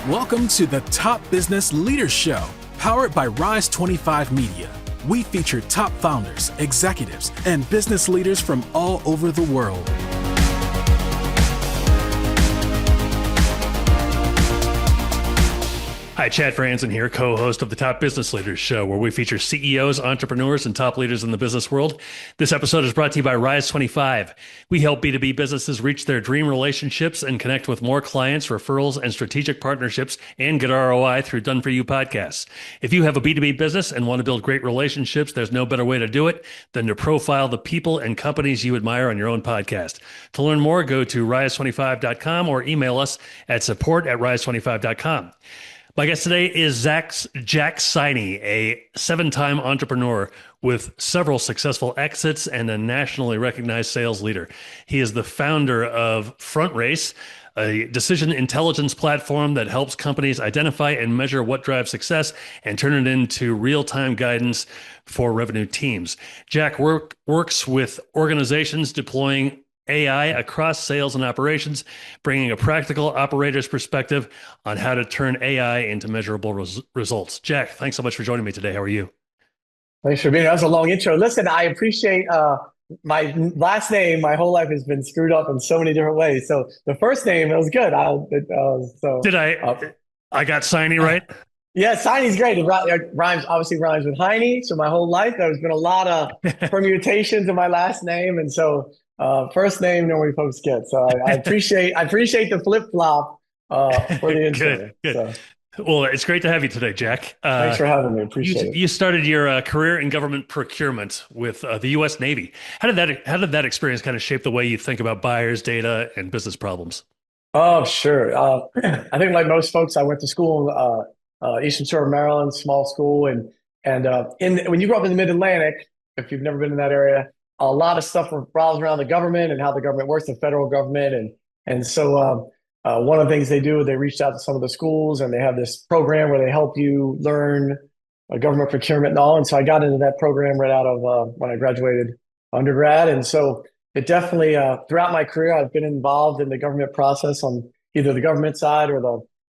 Welcome to the Top Business Leaders Show, powered by Rise 25 Media. We feature top founders, executives, and business leaders from all over the world. Hi, Chad Franzen here, co-host of the Top Business Leaders Show, where we feature CEOs, entrepreneurs, and top leaders in the business world. This episode is brought to you by Rise 25. We help B2B businesses reach their dream relationships and connect with more clients, referrals, and strategic partnerships, and get ROI through done-for-you podcasts. If you have a B2B business and want to build great relationships, there's no better way to do it than to profile the people and companies you admire on your own podcast. To learn more, go to rise25.com or email us at support@rise25.com. My guest today is Jack Siney, a 7-time entrepreneur with several successful exits and a nationally recognized sales leader. He is the founder of FrontRace, a decision intelligence platform that helps companies identify and measure what drives success and turn it into real-time guidance for revenue teams. Jack works with organizations deploying AI across sales and operations, bringing a practical operator's perspective on how to turn AI into measurable results. Jack, thanks so much for joining me today. How are you? Thanks for being here. That was a long intro. Listen, I appreciate my last name. My whole life has been screwed up in so many different ways. So the first name, it was good. I got Siney right? Yeah, Siney's great. It obviously rhymes with Heine. So my whole life, there's been a lot of permutations of my last name. And so first name normally folks get. So I appreciate the flip-flop for the intro. Good. So. Well, it's great to have you today, Jack. Thanks for having me. Appreciate it. You started your career in government procurement with the U.S. Navy. How did that experience kind of shape the way you think about buyers, data, and business problems? Oh, sure. I think like most folks, I went to school Eastern Shore of Maryland, small school, and when you grow up in the Mid-Atlantic, if you've never been in that area, a lot of stuff revolves around the government and how the government works, the federal government, and so one of the things they do, they reached out to some of the schools, and they have this program where they help you learn government procurement and all. And so I got into that program right out of when I graduated undergrad, and so it definitely throughout my career I've been involved in the government process on either the government side or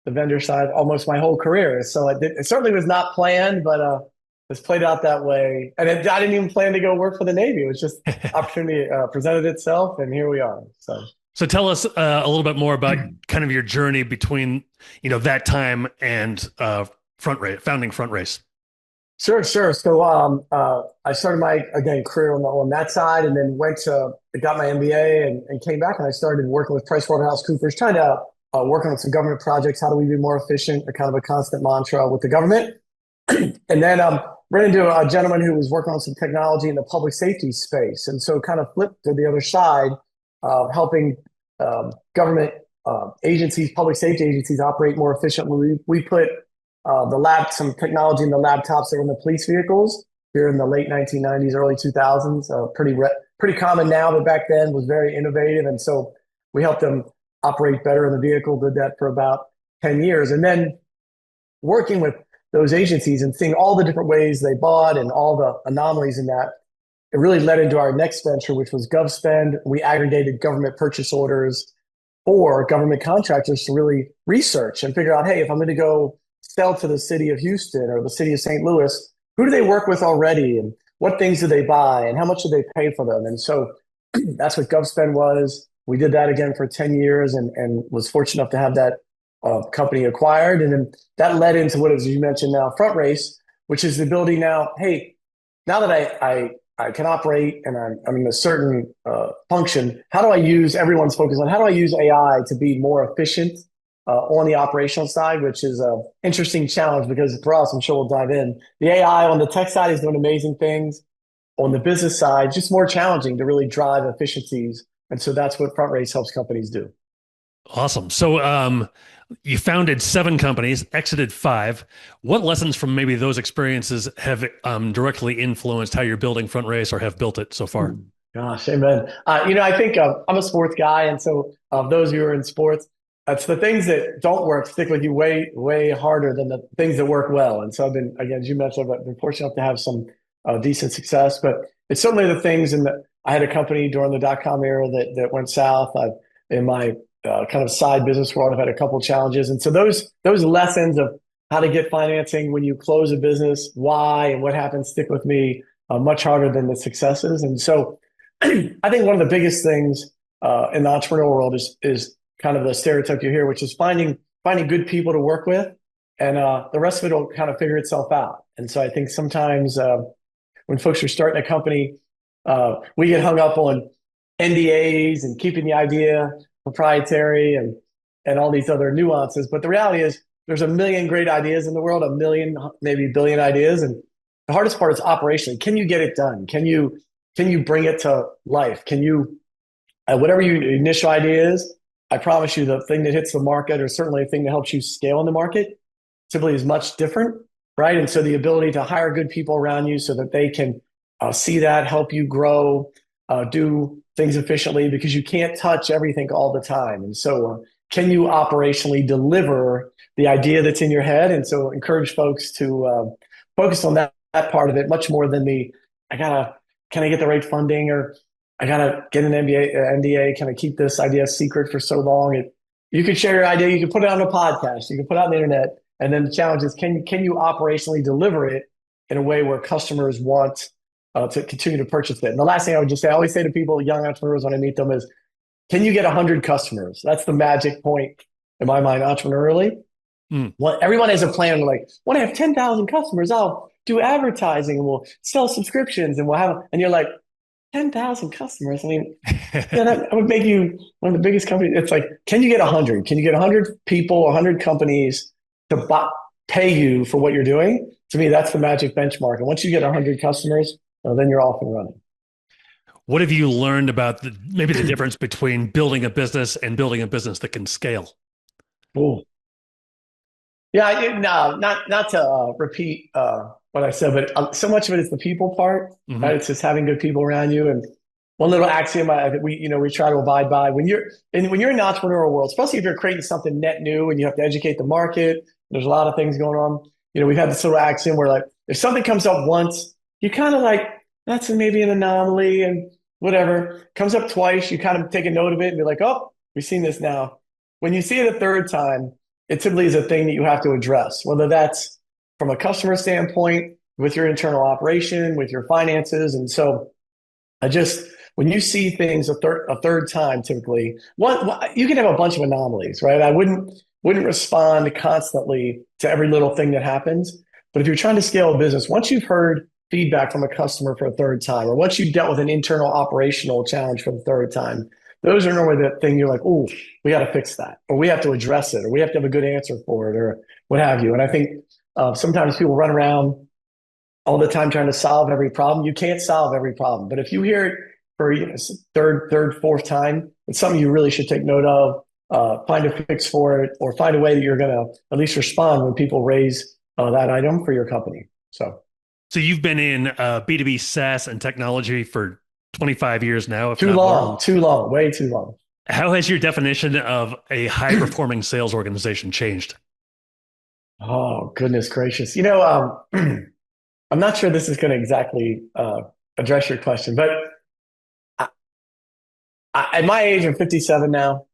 the vendor side almost my whole career. So it certainly was not planned, but it's played out that way. And I didn't even plan to go work for the Navy. It was just opportunity presented itself, and here we are. So tell us a little bit more about kind of your journey between that time and founding FrontRace. Sure. So I started my career on that side, and then got my MBA and came back, and I started working with PricewaterhouseCoopers, trying to working on some government projects. How do we be more efficient? A kind of a constant mantra with the government. And then ran into a gentleman who was working on some technology in the public safety space. And so kind of flipped to the other side, helping government agencies, public safety agencies operate more efficiently. We put some technology in the laptops that were in the police vehicles here in the late 1990s, early 2000s. Pretty common now, but back then was very innovative. And so we helped them operate better in the vehicle, did that for about 10 years. And then working with those agencies and seeing all the different ways they bought and all the anomalies in that, it really led into our next venture, which was GovSpend. We aggregated government purchase orders for government contractors to really research and figure out, hey, if I'm going to go sell to the city of Houston or the city of St. Louis, who do they work with already, and what things do they buy, and how much do they pay for them? And so that's what GovSpend was. We did that again for 10 years and was fortunate enough to have that company acquired. And then that led into what, as you mentioned now, FrontRace, which is the ability now, hey, now that I can operate and I'm in a certain function, how do I use everyone's focus on how do I use AI to be more efficient on the operational side, which is an interesting challenge because for us, I'm sure we'll dive in. The AI on the tech side is doing amazing things. On the business side, just more challenging to really drive efficiencies. And so that's what FrontRace helps companies do. Awesome. So you founded 7 companies, exited 5. What lessons from maybe those experiences have directly influenced how you're building FrontRace or have built it so far? Gosh, amen. I think I'm a sports guy. And so those of you who are in sports, it's the things that don't work stick with you way, way harder than the things that work well. And so I've been, again, as you mentioned, I've been fortunate enough to have some decent success, but it's certainly the things I had a company during the dot-com era that went south. In my kind of side business world. I've had a couple of challenges. And so those lessons of how to get financing when you close a business, why and what happens, stick with me much harder than the successes. And so I think one of the biggest things in the entrepreneurial world is kind of the stereotype you hear, which is finding good people to work with, and the rest of it will kind of figure itself out. And so I think sometimes when folks are starting a company, we get hung up on NDAs and keeping the idea proprietary and all these other nuances. But the reality is there's a million great ideas in the world, a million, maybe billion ideas. And the hardest part is operationally. Can you get it done? Can you bring it to life? Can you, whatever your initial idea is, I promise you the thing that hits the market, or certainly a thing that helps you scale in the market, typically is much different, right? And so the ability to hire good people around you so that they can see that, help you grow, do things efficiently, because you can't touch everything all the time. And so can you operationally deliver the idea that's in your head? And so encourage folks to focus on that part of it much more than can I get the right funding, or I gotta get an NDA, can I keep this idea secret for so long? You can share your idea, you can put it on a podcast, you can put it on the internet, and then the challenge is can you operationally deliver it in a way where customers want to continue to purchase it? And the last thing I would just say, I always say to people, young entrepreneurs when I meet them, is can you get 100 customers? That's the magic point in my mind, entrepreneurially. Well, everyone has a plan. Like, when I have 10,000 customers, I'll do advertising and we'll sell subscriptions and and you're like, 10,000 customers. I mean, yeah, that would make you one of the biggest companies. It's like, can you get 100? Can you get 100 people, 100 companies to pay you for what you're doing? To me, that's the magic benchmark. And once you get 100 customers, then you're off and running. What have you learned about maybe the difference between building a business and building a business that can scale? Ooh. Yeah, not to repeat what I said, but so much of it is the people part, right? It's just having good people around you. And one little axiom we try to abide by when you're in the entrepreneurial world, especially if you're creating something net new and you have to educate the market. There's a lot of things going on. We've had this little axiom where, like, if something comes up once, you kind of like, that's maybe an anomaly, and whatever comes up twice, you kind of take a note of it and be like, oh, we've seen this now. When you see it a third time, it typically is a thing that you have to address, whether that's from a customer standpoint, with your internal operation, with your finances. And so when you see things a third time, typically, you can have a bunch of anomalies, right? I wouldn't respond constantly to every little thing that happens. But if you're trying to scale a business, once you've heard feedback from a customer for a third time, or once you've dealt with an internal operational challenge for the third time, those are normally the thing you're like, oh, we got to fix that, or we have to address it, or we have to have a good answer for it, or what have you. And I think sometimes people run around all the time trying to solve every problem. You can't solve every problem. But if you hear it for third, fourth time, it's something you really should take note of, find a fix for it, or find a way that you're going to at least respond when people raise that item for your company. So you've been in B2B SaaS and technology for 25 years now. Too long, way too long. How has your definition of a high-performing sales organization changed? Oh, goodness gracious. I'm not sure this is going to exactly address your question, but at my age, I'm 57 now.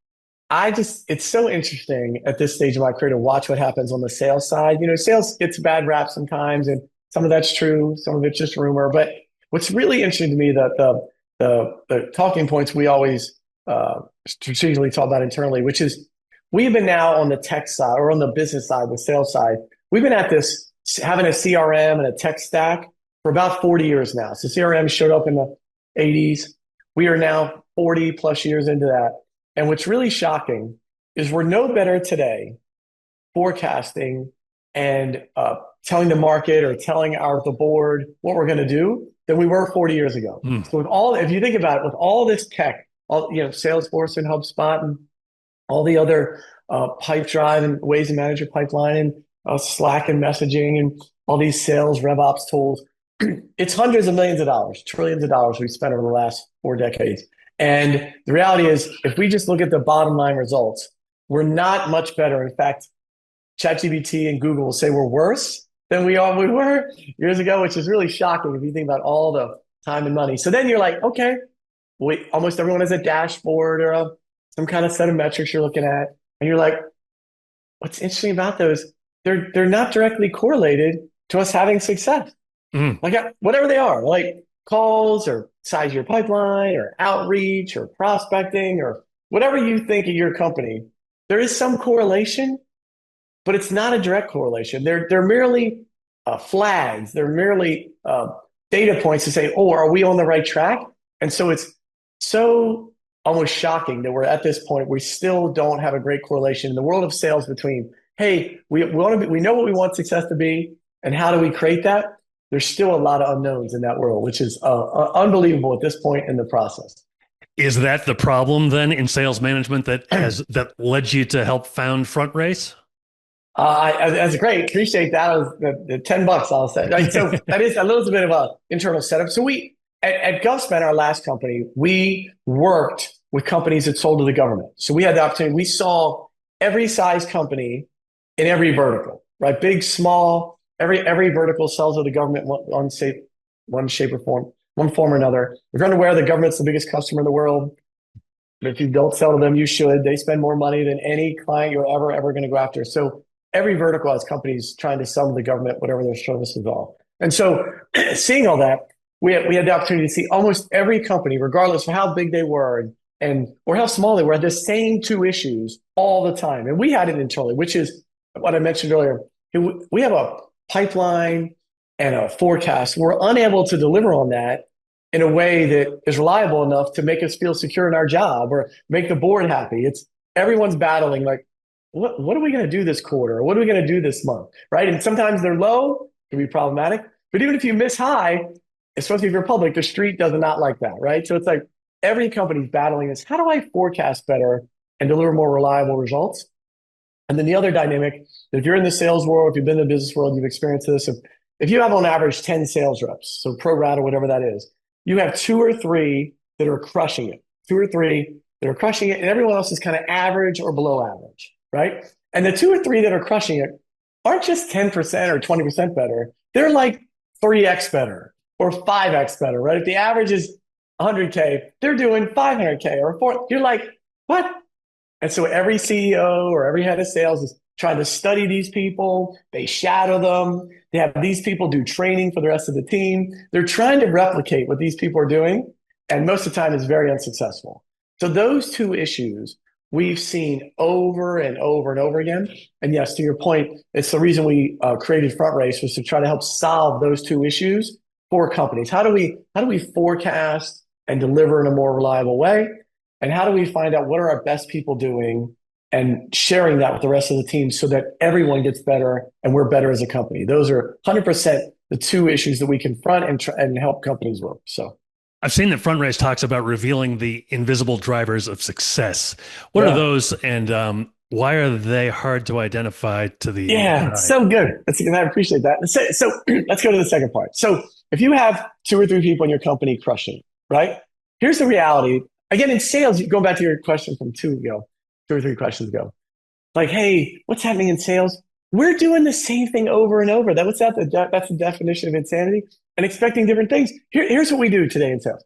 It's so interesting at this stage of my career to watch what happens on the sales side. Sales gets a bad rap sometimes, and some of that's true, some of it's just rumor. But what's really interesting to me, the talking points we always strategically talk about internally, which is we've been now on the tech side, or on the business side, the sales side. We've been at this having a CRM and a tech stack for about 40 years now. So CRM showed up in the 80s. We are now 40 plus years into that. And what's really shocking is we're no better today forecasting and telling the market or telling the board what we're going to do than we were 40 years ago. So if you think about it, with all this tech, Salesforce and HubSpot and all the other Pipedrive and ways to manage your pipeline, and Slack and messaging and all these sales RevOps tools, it's hundreds of millions of dollars, trillions of dollars we've spent over the last 4 decades. And the reality is, if we just look at the bottom line results, we're not much better. In fact, ChatGPT and Google will say we're worse than we were years ago, which is really shocking if you think about all the time and money. So then you're like, okay, almost everyone has a dashboard or some kind of set of metrics you're looking at, and you're like, what's interesting about those, they're not directly correlated to us having success. Mm. Like whatever they are, like calls or size of your pipeline or outreach or prospecting or whatever you think of your company, there is some correlation, but it's not a direct correlation. They're merely flags. They're merely data points to say, oh, are we on the right track? And so it's so almost shocking that we're at this point. We still don't have a great correlation in the world of sales between, hey, we know what we want success to be, and how do we create that? There's still a lot of unknowns in that world, which is unbelievable at this point in the process. Is that the problem then in sales management that led you to help found FrontRace? That's great. Appreciate that. The $10, I'll say. Right? So that is a little bit of an internal setup. So we at GovSpend, our last company, we worked with companies that sold to the government. So we had the opportunity. We saw every size company in every vertical, right? Big, small. Every vertical sells to the government one shape or form, one form or another. If you're unaware, the government's the biggest customer in the world. But if you don't sell to them, you should. They spend more money than any client you're ever going to go after. So every vertical has companies trying to sell to the government whatever their services are. And so seeing all that, we had the opportunity to see almost every company, regardless of how big they were or how small they were, had the same two issues all the time. And we had it internally, which is what I mentioned earlier. We have a pipeline and a forecast. We're unable to deliver on that in a way that is reliable enough to make us feel secure in our job or make the board happy. It's everyone's battling like, what are we going to do this quarter? Or what are we going to do this month? Right. And sometimes they're low, can be problematic. But even if you miss high, especially if you're public, the street does not like that. Right. So it's like every company's battling this. How do I forecast better and deliver more reliable results? And then the other dynamic, if you're in the sales world, if you've been in the business world, you've experienced this. If you have on average 10 sales reps, so pro rata, whatever that is, you have 2 or 3 that are crushing it, 2 or 3 that are crushing it, and everyone else is kind of average or below average, right? And the 2 or 3 that are crushing it aren't just 10% or 20% better. They're like 3x better or 5x better, right? If the average is 100K, they're doing 500K or 4. You're like, what? And so every CEO or every head of sales is trying to study these people. They shadow them. They have these people do training for the rest of the team. They're trying to replicate what these people are doing. And most of the time it's very unsuccessful. So those two issues we've seen over and over and over again. And yes, to your point, it's the reason we created FrontRace was to try to help solve those two issues for companies. How do we forecast and deliver in a more reliable way? And how do we find out what are our best people doing and sharing that with the rest of the team so that everyone gets better and we're better as a company? Those are 100% the two issues that we confront and help companies with. So I've seen that FrontRace talks about revealing the invisible drivers of success. What are those, and why are they hard to identify to the eye? So good. I appreciate that. So let's go to the second part. So if you have 2 or 3 people in your company crushing, right? Here's the reality. Again, in sales, going back to your question from 2 or 3 questions ago, like, hey, what's happening in sales? We're doing the same thing over and over. That's the definition of insanity, and expecting different things. Here's what we do today in sales.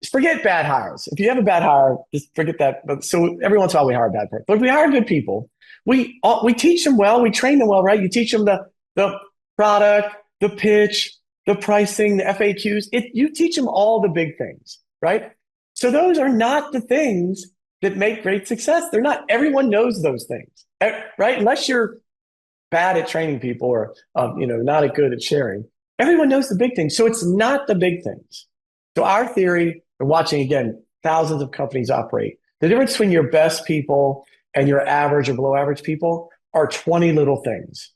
Just forget bad hires. If you have a bad hire, just forget that. But so every once in a while we hire bad people. But if we hire good people, we teach them well, we train them well, right? You teach them the product, the pitch, the pricing, the FAQs. You teach them all the big things, right? So those are not the things that make great success. They're not. Everyone knows those things, right? Unless you're bad at training people or not good at sharing. Everyone knows the big things. So it's not the big things. So our theory, and watching again, thousands of companies operate. The difference between your best people and your average or below average people are 20 little things,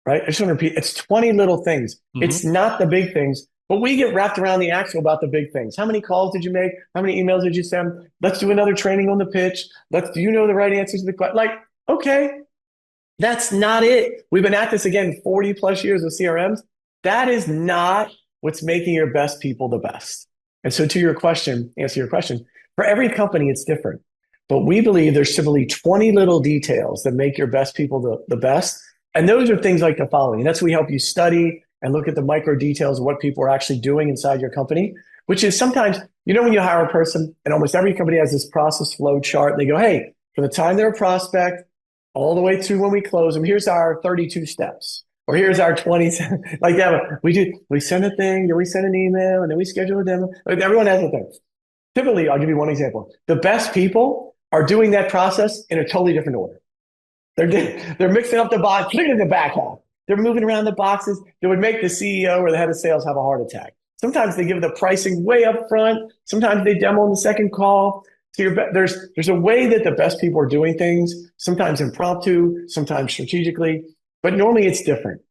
right? I just want to repeat, it's 20 little things. Mm-hmm. It's not the big things. But we get wrapped around the axle about the big things. How many calls did you make? How many emails did you send? Let's do another training on the pitch. Do you know the right answers to the question? Like, okay, that's not it. We've been at this again 40 plus years with CRMs. That is not what's making your best people the best. And so answer your question, for every company, it's different. But we believe there's simply 20 little details that make your best people the best. And those are things like the following. And that's what we help you study and look at the micro details of what people are actually doing inside your company. which is sometimes, when you hire a person and almost every company has this process flow chart, and they go, hey, from the time they're a prospect all the way to when we close them, here's our 32 steps. Or here's our 20, like that. We send a thing, then we send an email, and then we schedule a demo. Like everyone has a thing. Typically, I'll give you one example. The best people are doing that process in a totally different order. They're mixing up the box, look at the back half. They're moving around the boxes that would make the CEO or the head of sales have a heart attack. Sometimes they give the pricing way up front. Sometimes they demo on the second call. So there's a way that the best people are doing things, sometimes impromptu, sometimes strategically, but normally it's different.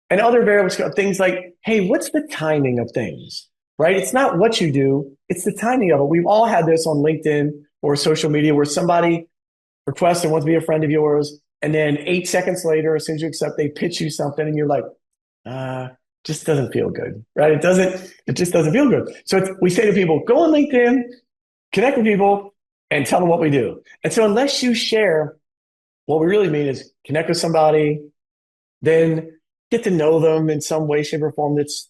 And other variables, things like, hey, what's the timing of things, right? It's not what you do, it's the timing of it. We've all had this on LinkedIn or social media where somebody requests and wants to be a friend of yours. And then 8 seconds later, as soon as you accept, they pitch you something and you're like, just doesn't feel good, right? It just doesn't feel good. So we say to people, go on LinkedIn, connect with people, and tell them what we do. And so unless you share, what we really mean is connect with somebody, then get to know them in some way, shape, or form that's,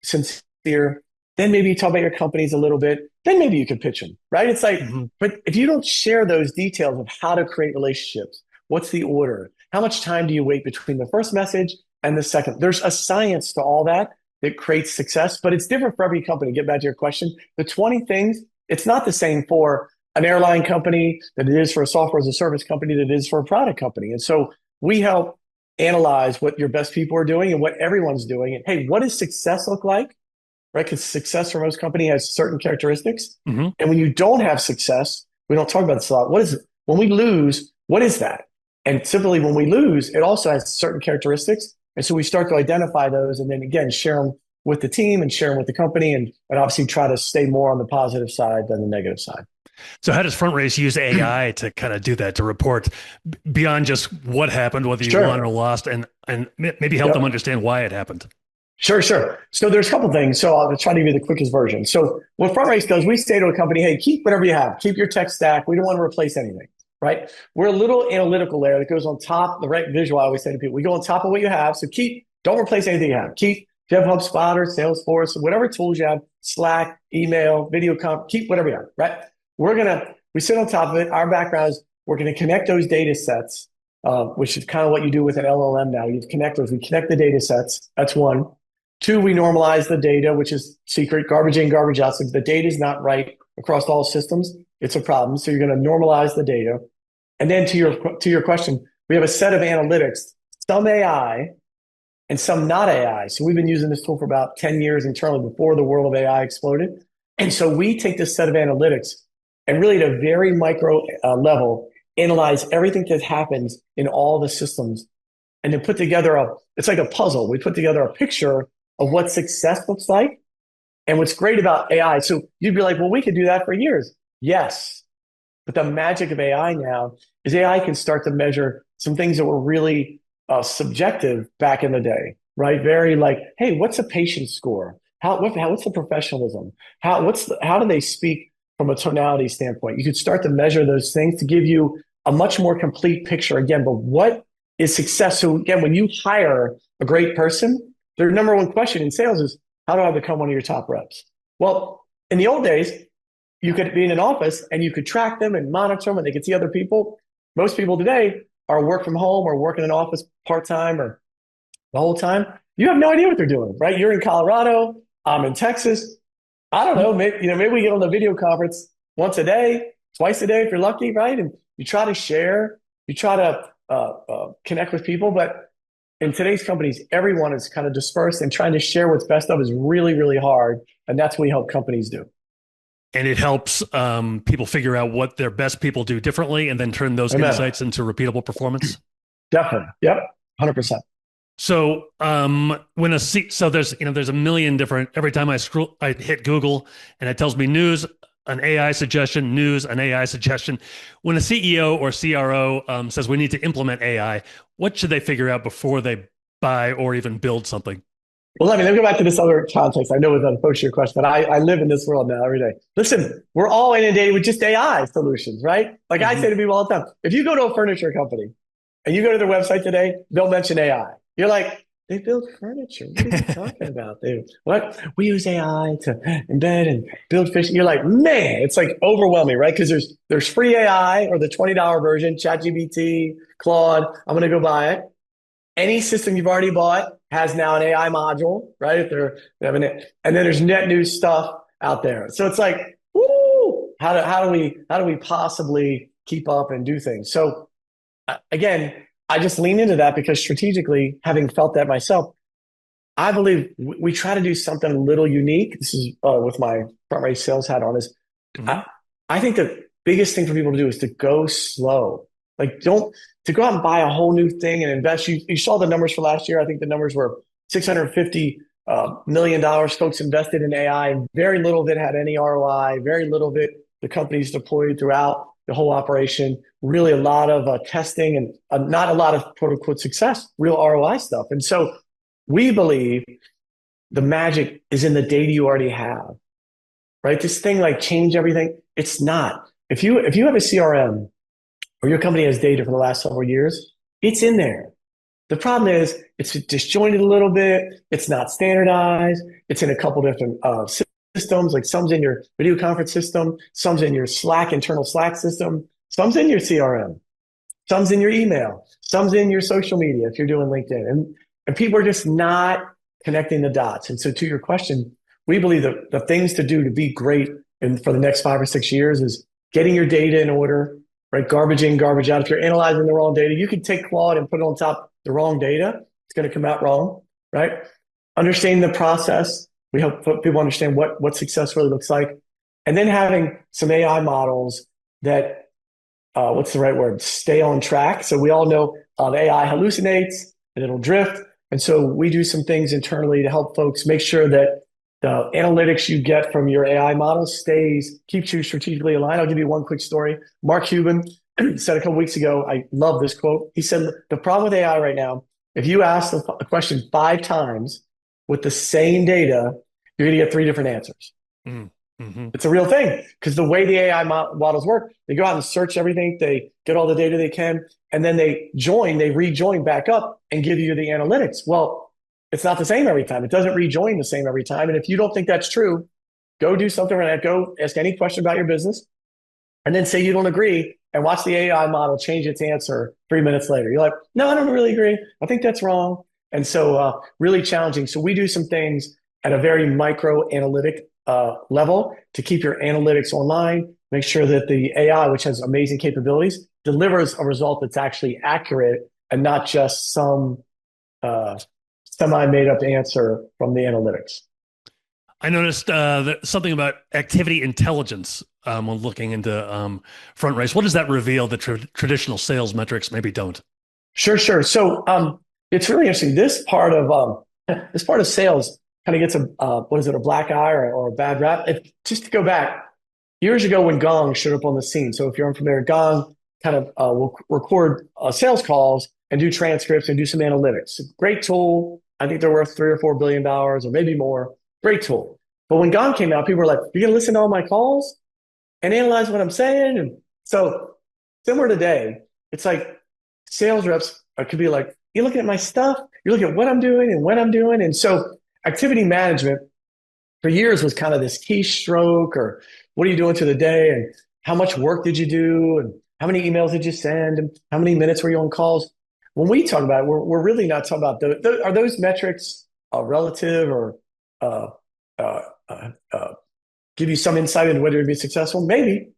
sincere. Then maybe you talk about your companies a little bit. Then maybe you can pitch them, right? It's like, but if you don't share those details of how to create relationships, what's the order? How much time do you wait between the first message and the second? There's a science to all that creates success, but it's different for every company. Get back to your question. The 20 things, it's not the same for an airline company that it is for a software as a service company that it is for a product company. And so we help analyze what your best people are doing and what everyone's doing. And hey, what does success look like? Right? Because success for most company has certain characteristics. And when you don't have success, we don't talk about this a lot. What is it? When we lose, what is that? And typically when we lose, it also has certain characteristics. And so we start to identify those and then again, share them with the team and share them with the company and obviously try to stay more on the positive side than the negative side. So how does FrontRace use AI to kind of do that, to report beyond just what happened, whether you won or lost, and maybe help them understand why it happened? Sure. So there's a couple things. So I'll try to give you the quickest version. So what FrontRace does, we say to a company, hey, keep whatever you have. Keep your tech stack. We don't want to replace anything, right? We're a little analytical layer that goes on top, the right visual I always say to people. We go on top of what you have. So don't replace anything you have. If you have HubSpot or Salesforce, whatever tools you have, Slack, email, video keep whatever you have, right? We sit on top of it. Our background is we're going to connect those data sets, which is kind of what you do with an LLM now. You connect those. We connect the data sets. That's one. 2, we normalize the data, which is secret, garbage in, garbage out. So if the data is not right across all systems, it's a problem. So you're going to normalize the data. And then to your question, we have a set of analytics, some AI and some not AI. So we've been using this tool for about 10 years internally before the world of AI exploded. And so we take this set of analytics and really at a very micro level, analyze everything that happens in all the systems and then put together it's like a puzzle. We put together a picture of what success looks like and what's great about AI. So you'd be like, well, we could do that for years. Yes. But the magic of AI now is AI can start to measure some things that were really subjective back in the day, right? Very like, hey, what's a patient score? What's the professionalism? How do they speak from a tonality standpoint? You could start to measure those things to give you a much more complete picture again. But what is success? So again, when you hire a great person, their number one question in sales is, how do I become one of your top reps? Well, in the old days, you could be in an office and you could track them and monitor them and they could see other people. Most people today are work from home or work in an office part-time or the whole time. You have no idea what they're doing, right? You're in Colorado. I'm in Texas. I don't know. Maybe we get on the video conference once a day, twice a day if you're lucky, right? And you try to share, you try to connect with people. But in today's companies, everyone is kind of dispersed and trying to share what's best of is really, really hard. And that's what we help companies do. And it helps people figure out what their best people do differently and then turn those insights into repeatable performance. Definitely. Yep. 100%. So there's a million different, every time I hit Google and it tells me news, an AI suggestion, news, an AI suggestion. When a CEO or CRO says we need to implement AI, what should they figure out before they buy or even build something? Well, let me go back to this other context. I know it's approach your question, but I live in this world now every day. Listen, we're all inundated with just AI solutions, right? Like I say to people all the time, if you go to a furniture company and you go to their website today, they'll mention AI. You're like, they build furniture. What are you talking about? What? We use AI to embed and build fish. You're like, man, it's like overwhelming, right? Because there's free AI or the $20 version, ChatGPT, Claude. I'm going to go buy it. Any system you've already bought has now an AI module, right? If they have an, and then there's net new stuff out there. So it's like, woo, how do we possibly keep up and do things? So again, I just lean into that because strategically, having felt that myself, I believe we try to do something a little unique. This is with my FrontRace sales hat on. Is I think the biggest thing for people to do is to go slow. Like don't to go out and buy a whole new thing and invest. You saw the numbers for last year. I think the numbers were $650 million folks invested in AI. Very little of it had any ROI. Very little of it the companies deployed throughout the whole operation. Really a lot of testing and not a lot of quote unquote success, real ROI stuff. And so we believe the magic is in the data you already have, right? This thing like change everything. It's not. If you have a CRM or your company has data for the last several years, it's in there. The problem is it's disjointed a little bit. It's not standardized. It's in a couple different systems. Like some's in your video conference system, some's in your Slack, internal Slack system, some's in your CRM, some's in your email, some's in your social media if you're doing LinkedIn. And people are just not connecting the dots. And so to your question, we believe that the things to do to be great for the next 5 or 6 years is getting your data in order, right? Garbage in, garbage out. If you're analyzing the wrong data, you can take Claude and put it on top of the wrong data. It's going to come out wrong, right? Understanding the process. We help people understand what success really looks like. And then having some AI models that, what's the right word? Stay on track. So we all know the AI hallucinates and it'll drift. And so we do some things internally to help folks make sure that the analytics you get from your AI model keeps you strategically aligned. I'll give you one quick story. Mark Cuban said a couple weeks ago, I love this quote. He said, the problem with AI right now, if you ask a question 5 times with the same data, you're going to get 3 different answers. Mm-hmm. It's a real thing because the way the AI models work, they go out and search everything, they get all the data they can, and then they rejoin back up and give you the analytics. Well, it's not the same every time. It doesn't rejoin the same every time. And if you don't think that's true, go do something like that. Go ask any question about your business and then say you don't agree and watch the AI model change its answer 3 minutes later. You're like, no, I don't really agree. I think that's wrong. And so really challenging. So we do some things at a very micro analytic level to keep your analytics online, make sure that the AI, which has amazing capabilities, delivers a result that's actually accurate and not just some semi-made up answer from the analytics. I noticed something about activity intelligence when looking into FrontRace. What does that reveal that traditional sales metrics maybe don't? Sure. So it's really interesting. This part of sales kind of gets a black eye or a bad rap. Just to go back, years ago when Gong showed up on the scene. So if you're unfamiliar, Gong kind of will record sales calls and do transcripts and do some analytics. Great tool. I think they're worth $3 or $4 billion or maybe more. Great tool. But when Gong came out, people were like, you're going to listen to all my calls and analyze what I'm saying? And so similar today, it's like sales reps could be like, you're looking at my stuff, you're looking at what I'm doing and when I'm doing. And so activity management for years was kind of this keystroke or what are you doing through the day and how much work did you do and how many emails did you send and how many minutes were you on calls? When we talk about it, we're really not talking about are those metrics relative or give you some insight into whether you'd be successful? Maybe,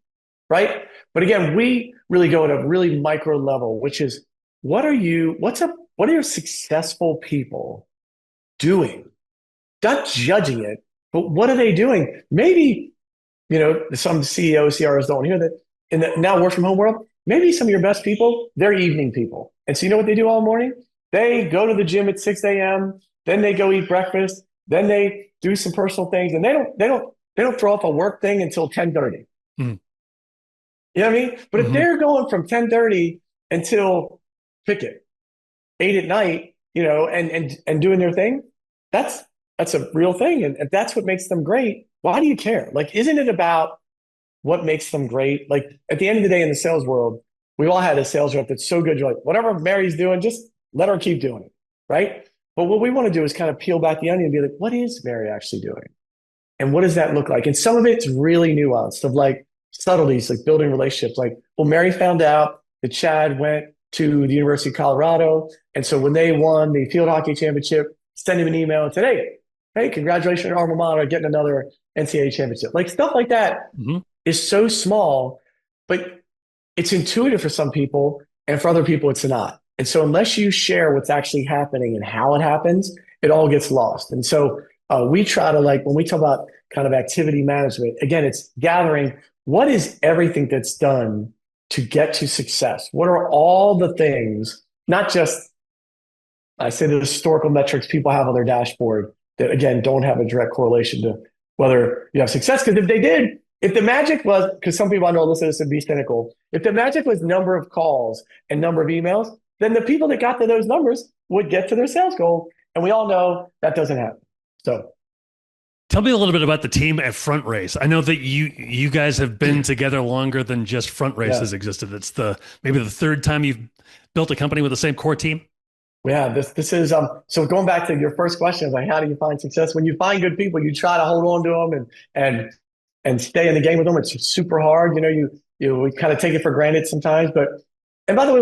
right? But again, we really go at a really micro level, which is what are your successful people doing? Not judging it, but what are they doing? Maybe, some CEOs, CROs don't hear that in the now work from home world. Maybe some of your best people, they're evening people. And so you know what they do all morning? They go to the gym at 6 a.m., then they go eat breakfast, then they do some personal things, and they don't throw up a work thing until 10:30. Mm-hmm. You know what I mean? But if they're going from 10:30 until pick it 8 at night, and doing their thing, that's a real thing. And if that's what makes them great, why do you care? Like, isn't it about what makes them great? Like at the end of the day in the sales world, we all had a sales rep that's so good. You're like, whatever Mary's doing, just let her keep doing it. Right. But what we want to do is kind of peel back the onion and be like, what is Mary actually doing? And what does that look like? And some of it's really nuanced of like subtleties, like building relationships. Like, well, Mary found out that Chad went to the University of Colorado. And so when they won the field hockey championship, send him an email and said, hey, congratulations on alma mater getting another NCAA championship. Like stuff like that is so small, but it's intuitive for some people, and for other people, it's not. And so unless you share what's actually happening and how it happens, it all gets lost. And so we try to, like, when we talk about kind of activity management, again, it's gathering what is everything that's done to get to success? What are all the things, not just, I say the historical metrics people have on their dashboard that, again, don't have a direct correlation to whether you have success. Because if they did, if the magic was, because some people I know listen to this and be cynical, if the magic was number of calls and number of emails, then the people that got to those numbers would get to their sales goal. And we all know that doesn't happen. So tell me a little bit about the team at FrontRace. I know that you guys have been together longer than just FrontRace has existed. It's maybe the third time you've built a company with the same core team. Yeah, this is so going back to your first question, like how do you find success? When you find good people, you try to hold on to them and stay in the game with them. It's super hard. We kind of take it for granted sometimes. And by the way,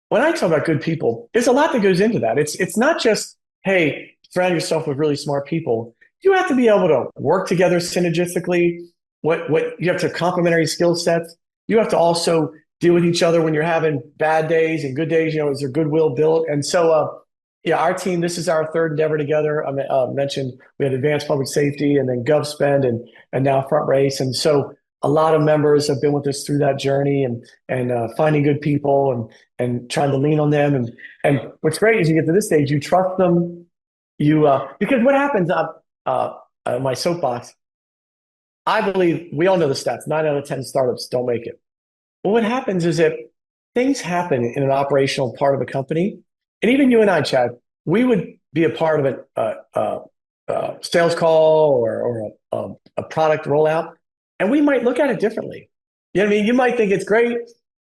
when I talk about good people, there's a lot that goes into that. It's not just, hey, surround yourself with really smart people. You have to be able to work together synergistically. What you have to complementary skill sets. You have to also deal with each other when you're having bad days and good days. Is there goodwill built? And so, our team. This is our third endeavor together. I mentioned we had Advanced Public Safety, and then GovSpend, and now FrontRace. And so, a lot of members have been with us through that journey, and finding good people and trying to lean on them. And what's great is you get to this stage, you trust them. Because what happens? My soapbox. I believe we all know the stats. 9 out of 10 startups don't make it. But what happens is that things happen in an operational part of a company, and even you and I, Chad, we would be a part of a sales call or a product rollout, and we might look at it differently. You know what I mean? You might think it's great,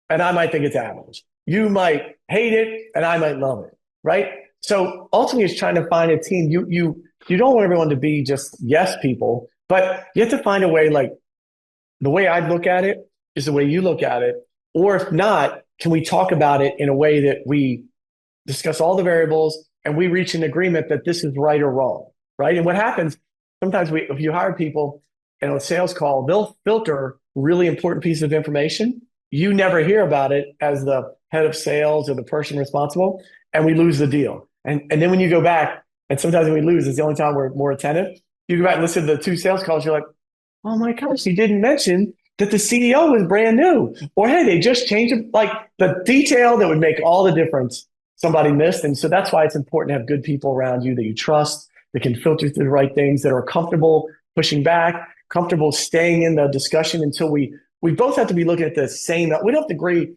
and I might think it's average. You might hate it, and I might love it, right? So ultimately, it's trying to find a team. You don't want everyone to be just yes people, but you have to find a way. Like the way I look at it is the way you look at it, or if not, can we talk about it in a way that we discuss all the variables and we reach an agreement that this is right or wrong, right? And what happens sometimes if you hire people in a sales call, they'll filter really important pieces of information. You never hear about it as the head of sales or the person responsible, and we lose the deal. And then when you go back, and sometimes when we lose, it's the only time we're more attentive. You go back and listen to the 2 sales calls, you're like, oh my gosh, you didn't mention that the CEO was brand new. Or hey, they just changed it. Like the detail that would make all the difference, somebody missed. And so that's why it's important to have good people around you that you trust, that can filter through the right things, that are comfortable pushing back, comfortable staying in the discussion until we both have to be looking at the same. We don't have to agree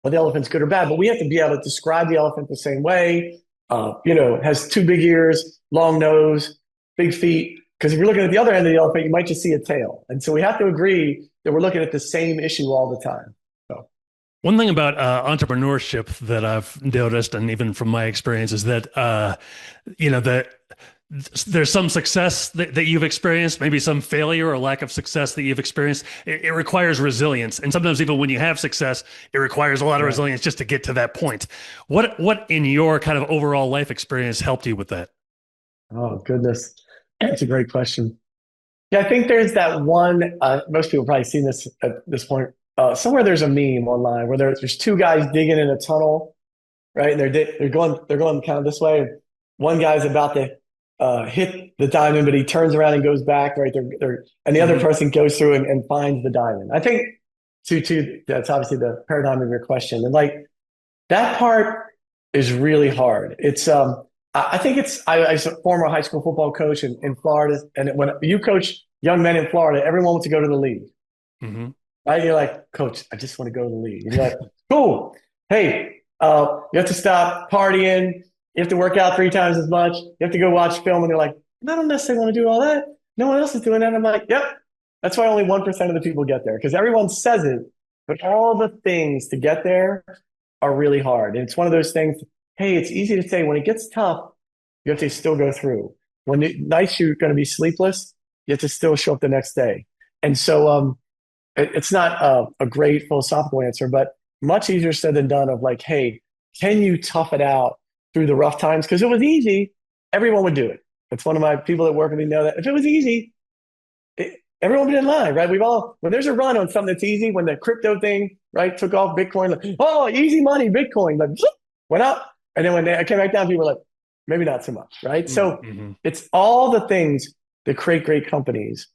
whether the elephant's good or bad, but we have to be able to describe the elephant the same way. Has 2 big ears, long nose, big feet. Because if you're looking at the other end of the elephant, you might just see a tail. And so we have to agree that we're looking at the same issue all the time. So. One thing about entrepreneurship that I've noticed, and even from my experience, is that that there's some success that you've experienced, maybe some failure or lack of success that you've experienced. It requires resilience, and sometimes even when you have success, it requires a lot of resilience just to get to that point. What in your kind of overall life experience helped you with that? Oh goodness, that's a great question. Yeah, I think there's that one. Most people have probably seen this at this point. Somewhere there's a meme online where there's 2 guys digging in a tunnel, right? And they're going kind of this way. And one guy's about to hit the diamond, but he turns around and goes back, right? And the other person goes through and finds the diamond. I think that's obviously the paradigm of your question. And like that part is really hard. It's I think I was a former high school football coach in Florida, and when you coach young men in Florida, everyone wants to go to the league. Mm-hmm. Right? You're like, coach, I just want to go to the league. And you're like, cool. Hey, you have to stop partying. You have to work out 3 times as much. You have to go watch film. And they're like, I don't necessarily want to do all that. No one else is doing that. And I'm like, yep. That's why only 1% of the people get there, because everyone says it, but all the things to get there are really hard. And it's one of those things, hey, it's easy to say when it gets tough, you have to still go through. When the nights you're going to be sleepless, you have to still show up the next day. And so it's not a great philosophical answer, but much easier said than done of like, hey, can you tough it out through the rough times? Because it was easy, everyone would do it. It's one of my people that work with me know that if it was easy, everyone would be in line, right? When there's a run on something that's easy, when the crypto thing, right, took off Bitcoin, like, oh, easy money, Bitcoin, like, went up. And then when I came back down, people were like, maybe not so much, right? So it's all the things that create great companies,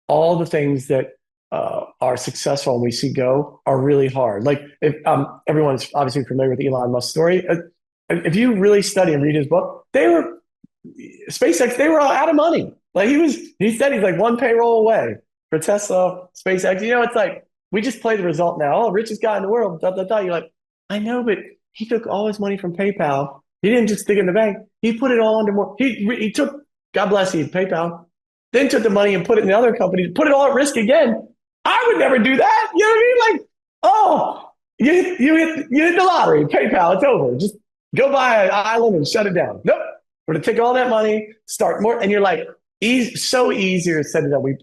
all the things that are successful and we see go are really hard. Like if everyone's obviously familiar with Elon Musk's story. If you really study and read his book, SpaceX, they were all out of money. Like he said he's like one payroll away for Tesla, SpaceX. It's like, we just play the result now. Oh, richest guy in the world, You're like, I know, but he took all his money from PayPal. He didn't just stick it in the bank. He put it all into more. He took, God bless you, PayPal, then took the money and put it in the other companies, put it all at risk again. I would never do that. You know what I mean? Like, oh, you hit the lottery, PayPal, it's over. Just go buy an island and shut it down. Nope. We're going to take all that money, start more. And you're like, so easier said that we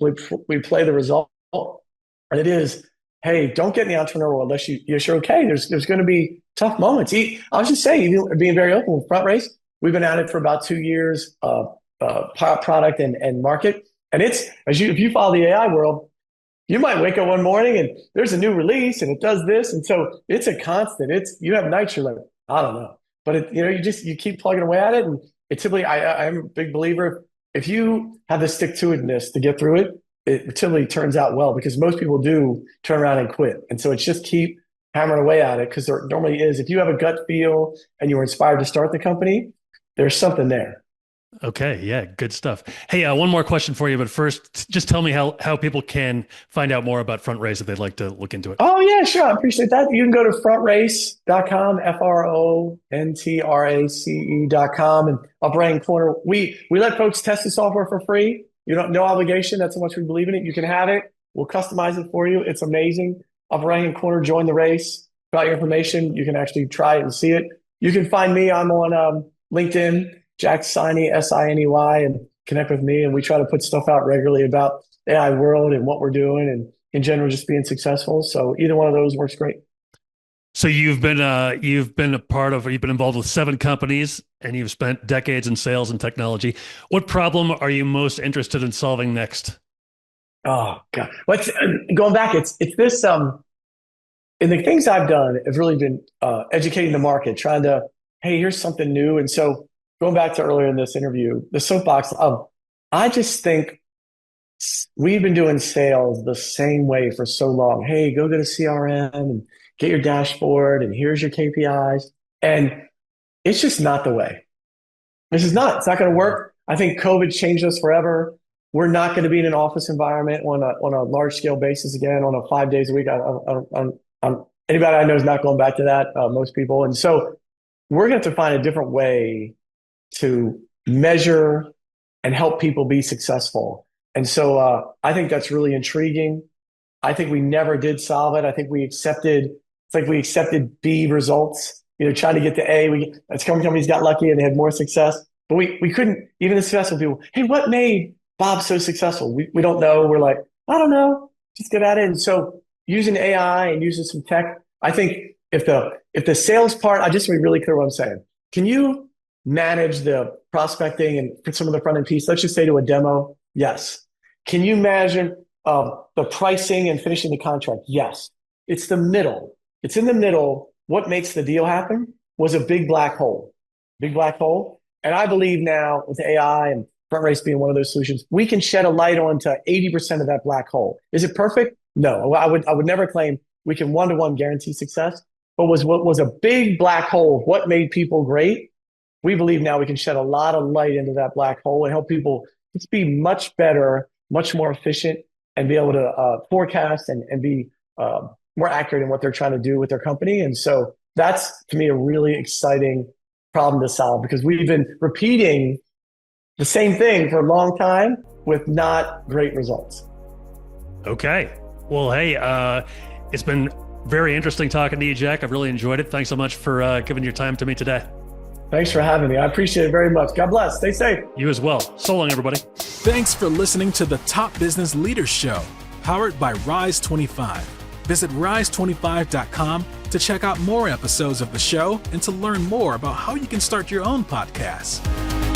play the result. And it is, hey, don't get in the entrepreneurial unless you're sure, okay, there's going to be tough moments. I was just saying, being very open with FrontRace, we've been at it for about 2 years, product and market. And it's, if you follow the AI world, you might wake up one morning and there's a new release and it does this. And so it's a constant. You have nights you're like, I don't know. But you keep plugging away at it. And it typically, I'm a big believer, if you have the stick-to-itiveness to get through it, it typically turns out well, because most people do turn around and quit. And so it's just keep hammering away at it, because there normally is, if you have a gut feel and you were inspired to start the company, there's something there. Okay. Yeah. Good stuff. Hey, one more question for you, but first, just tell me how people can find out more about FrontRace if they'd like to look into it. Oh yeah, sure. I appreciate that. You can go to frontrace.com, FRONTRACE.com, and upper right corner. We let folks test the software for free. No obligation. That's how much we believe in it. You can have it. We'll customize it for you. It's amazing. Upper right-hand corner, join the race. Fill out your information. You can actually try it and see it. You can find me. I'm on LinkedIn. Jack Siney, Siney, and connect with me. And we try to put stuff out regularly about AI world and what we're doing, and in general, just being successful. So either one of those works great. So you've been involved with 7 companies, and you've spent decades in sales and technology. What problem are you most interested in solving next? Oh God, going back? It's this. And the things I've done have really been educating the market, trying to, hey, here's something new. And so, going back to earlier in this interview, the soapbox, I just think we've been doing sales the same way for so long. Hey, go get a CRM and get your dashboard, and here's your KPIs. And it's just not the way. It's not going to work. I think COVID changed us forever. We're not going to be in an office environment on a large scale basis again, on a 5 days a week. Anybody I know is not going back to that, most people. And so we're going to have to find a different way to measure and help people be successful. And so I think that's really intriguing. I think we never did solve it. I think we accepted B results, trying to get to A. Some companies got lucky and they had more success, but we couldn't, even the successful people, hey, what made Bob so successful? We don't know. We're like, I don't know, just get at it. And so using AI and using some tech, I think if the sales part, I just want to be really clear what I'm saying. Can you manage the prospecting and some of the front end piece? Let's just say to a demo, yes. Can you imagine the pricing and finishing the contract? Yes. It's the middle. It's in the middle. What makes the deal happen was a big black hole. And I believe now with AI and FrontRace being one of those solutions, we can shed a light onto 80% of that black hole. Is it perfect? No. I would never claim we can one-to-one guarantee success. But what was a big black hole, what made people great? We believe now we can shed a lot of light into that black hole and help people just be much better, much more efficient, and be able to forecast and be more accurate in what they're trying to do with their company. And so that's, to me, a really exciting problem to solve, because we've been repeating the same thing for a long time with not great results. Okay. Well, hey, it's been very interesting talking to you, Jack. I've really enjoyed it. Thanks so much for giving your time to me today. Thanks for having me. I appreciate it very much. God bless. Stay safe. You as well. So long, everybody. Thanks for listening to the Top Business Leaders Show, powered by Rise 25. Visit rise25.com to check out more episodes of the show and to learn more about how you can start your own podcast.